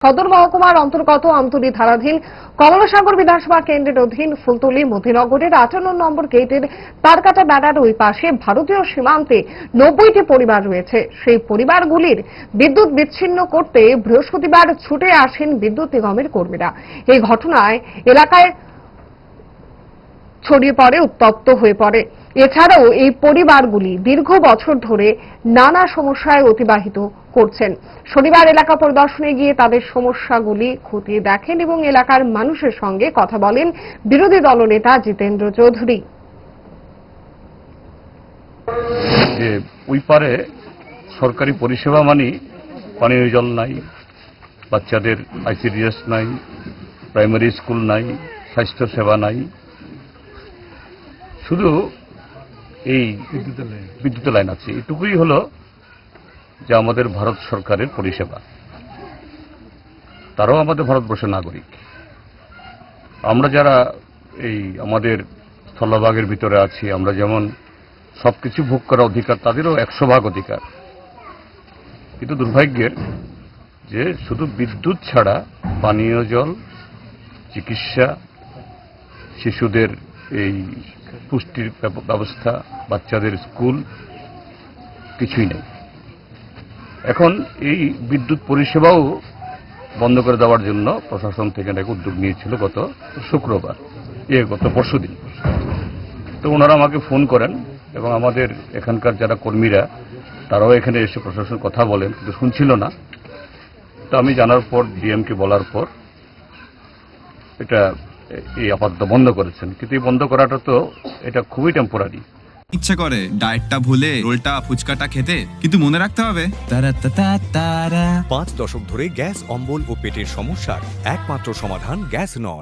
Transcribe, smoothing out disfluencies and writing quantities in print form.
সদর মহকুমার অন্তর্গত আমতলী থানাধীন কমলাসাগর বিধানসভা কেন্দ্রের অধীন ফুলতলী মতিনগরের 58 নম্বর গেটের তারকাটা বেড়ার ওই পাশে ভারতীয় সীমান্তে 90টি পরিবার রয়েছে। সেই পরিবারগুলির বিদ্যুৎ বিচ্ছিন্ন করতে বৃহস্পতিবার ছুটে আসেন বিদ্যুৎ নিগমের কর্মীরা। এই ঘটনায় এলাকায় ছড়িয়ে পড়ে উত্তপ্ত হয়ে পড়ে। এছাড়াও এই পরিবারগুলি দীর্ঘ বছর ধরে নানা সমস্যায় অতিবাহিত করছেন। শনিবার এলাকা পরিদর্শনে গিয়ে তাদের সমস্যাগুলি খতিয়ে দেখেন এবং এলাকার মানুষের সঙ্গে কথা বলেন বিরোধী দলনেতা জিতেন্দ্র চৌধুরী। যে ওই পারে সরকারি পরিষেবা মানে পানীয় জল নাই, বাচ্চাদের আইসিডিএস নাই, প্রাইমারি স্কুল নাই, স্বাস্থ্য সেবা নাই, শুধু এই বিদ্যুতের লাইন আছে। এটুকুই হলো যে আমাদের ভারত সরকারের পরিষেবা। তারাও আমাদের ভারতবর্ষের নাগরিক। আমরা যারা এই আমাদের স্থলভাগের ভিতরে আছি, আমরা যেমন সবকিছু ভোগ করার অধিকার, তাদেরও 100% অধিকার। কিন্তু দুর্ভাগ্যের যে শুধু বিদ্যুৎ ছাড়া পানীয় জল, চিকিৎসা, শিশুদের এই পুষ্টির ব্যবস্থা, বাচ্চাদের স্কুল কিছুই নেই। এখন এই বিদ্যুৎ পরিষেবাও বন্ধ করে দেওয়ার জন্য প্রশাসন থেকে একটা উদ্যোগ নিয়েছিল গত শুক্রবার, গত পরশুদিন। তো ওনারা আমাকে ফোন করেন এবং আমাদের এখানকার যারা কর্মীরা তারাও এখানে এসে প্রশাসনের কথা বলেন, কিন্তু শুনছিল না। তো আমি জানার পর ডিএমকে বলার পর এটা এই আপাতত বন্ধ করেছেন। কিন্তু এই বন্ধ করাটা তো এটা খুবই টেম্পোরারি। ইচ্ছে করে ডায়েটটা ভুলে রোলটা ফুচকাটা খেতে, কিন্তু মনে রাখতে হবে 5 দশক ধরে গ্যাস, অম্বল ও পেটের সমস্যার একমাত্র সমাধান গ্যাস নল।